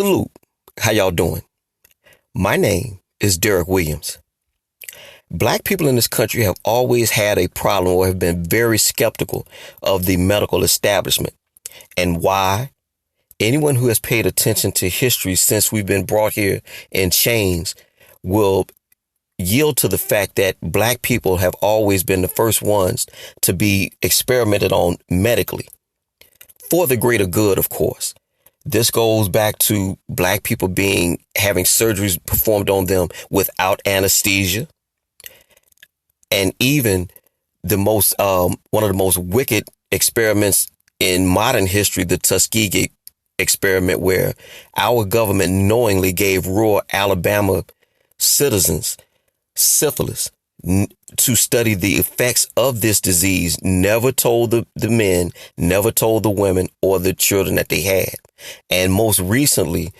Salute. How y'all doing? My name is DerrickWilliams. Black people in this country have always had a problem or have been very skeptical of the medical establishment. And why? Anyone who has paid attention to history since we've been brought here in chains will yield to the fact that black people have always been the first ones to be experimented on medically for the greater good, of course. This goes back to black people having surgeries performed on them without anesthesia. And even the one of the most wicked experiments in modern history, the Tuskegee experiment, where our government knowingly gave rural Alabama citizens syphilis to study the effects of this disease, never told the men, never told the women or the children that they had. And most recently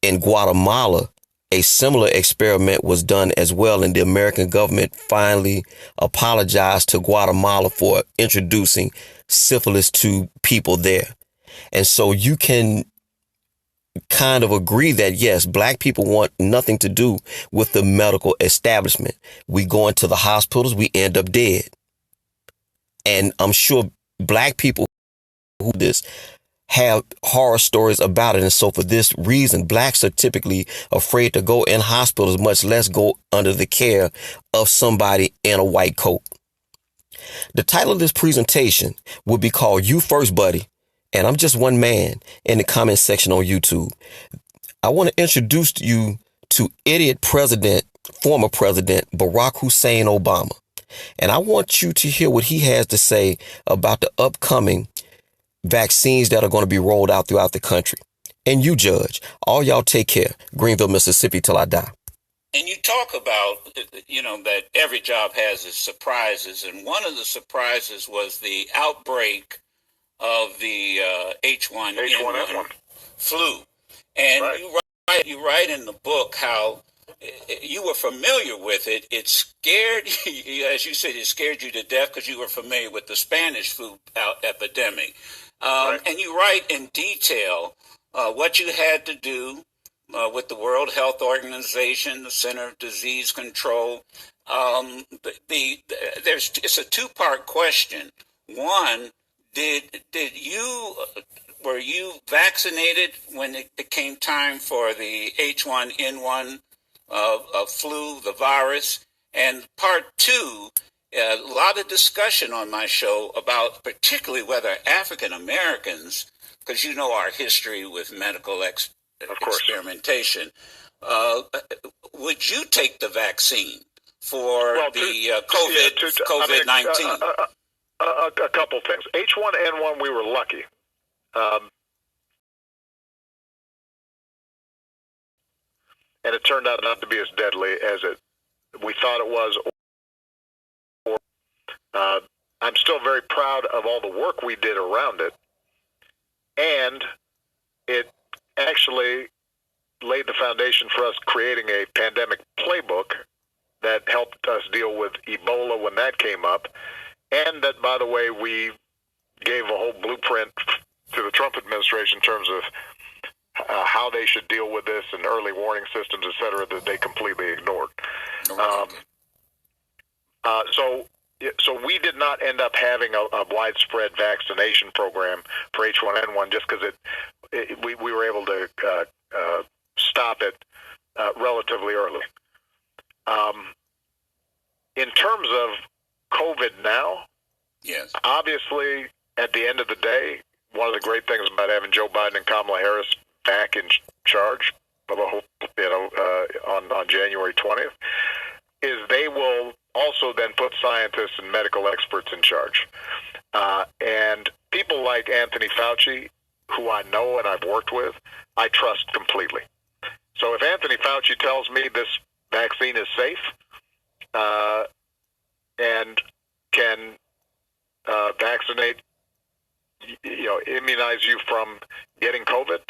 in Guatemala, a similar experiment was done as well. And the American government finally apologized to Guatemala for introducing syphilis to people there. And so you can kind of agree that, yes, black people want nothing to do with the medical establishment. We go into the hospitals, we end up dead. And I'm sure black people who this have horror stories about it. And so for this reason, blacks are typically afraid to go in hospitals, much less go under the care of somebody in a white coat. The title of this presentation will be called You First, Buddy. And I'm just one man in the comment section on YouTube. I want to introduce you to former President Barack Hussein Obama. And I want you to hear what he has to say about the upcoming vaccines that are going to be rolled out throughout the country. And you judge. All y'all take care. Greenville, Mississippi till I die. And you talk about, that every job has its surprises. And one of the surprises was the outbreak of the H1N1 flu. And right. you write in the book how you were familiar with it. It scared you, as you said, it scared you to death because you were familiar with the Spanish flu epidemic. And you write in detail what you had to do with the World Health Organization, the Center of Disease Control. It's a two-part question. One, were you vaccinated when it came time for the H1N1 flu, the virus? And part two, a lot of discussion on my show about particularly whether African Americans, because you know our history with medical experimentation, would you take the vaccine for COVID-19? A couple things. H1N1, we were lucky. And it turned out not to be as deadly as we thought it was. I'm still very proud of all the work we did around it. And it actually laid the foundation for us creating a pandemic playbook that helped us deal with Ebola when that came up. And that, by the way, we gave a whole blueprint to the Trump administration in terms of how they should deal with this and early warning systems, et cetera, that they completely ignored. So we did not end up having a widespread vaccination program for H1N1 just because we were able to stop it relatively early. In terms of COVID now, yes. Obviously, at the end of the day, one of the great things about having Joe Biden and Kamala Harris back in charge, on January 20th, is they will also then put scientists and medical experts in charge. And people like Anthony Fauci, who I know and I've worked with, I trust completely. So if Anthony Fauci tells me this vaccine is safe, and can vaccinate, immunize you from getting COVID,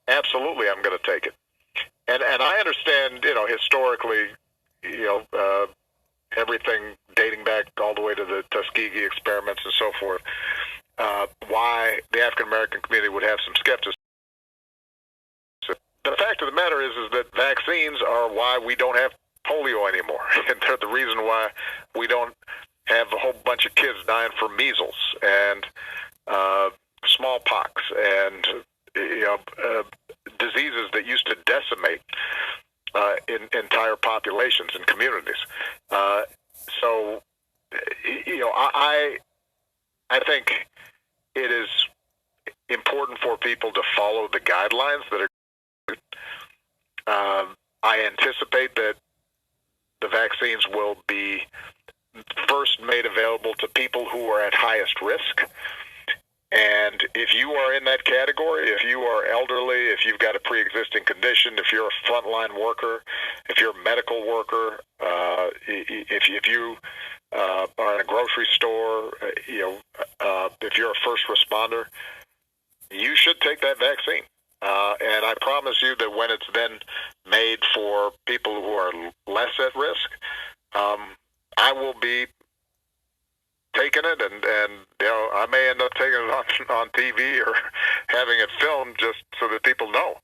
absolutely, I'm going to take it. And I understand, historically, everything dating back all the way to the Tuskegee experiments and so forth, why the African American community would have some skepticism. matter is that vaccines are why we don't have polio anymore. And they're the reason why we don't have a whole bunch of kids dying from measles and smallpox and diseases that used to decimate in entire populations and communities. So I think it is important for people to follow the guidelines that are. I anticipate that the vaccines will be first made available to people who are at highest risk. And if you are in that category, if you are elderly, if you've got a pre-existing condition, if you're a frontline worker, if you're a medical worker, if you are in a grocery store, if you're a first responder, you should take that vaccine. And I promise you that when it's then made for people who are less at risk, I will be taking it, and I may end up taking it on TV or having it filmed just so that people know.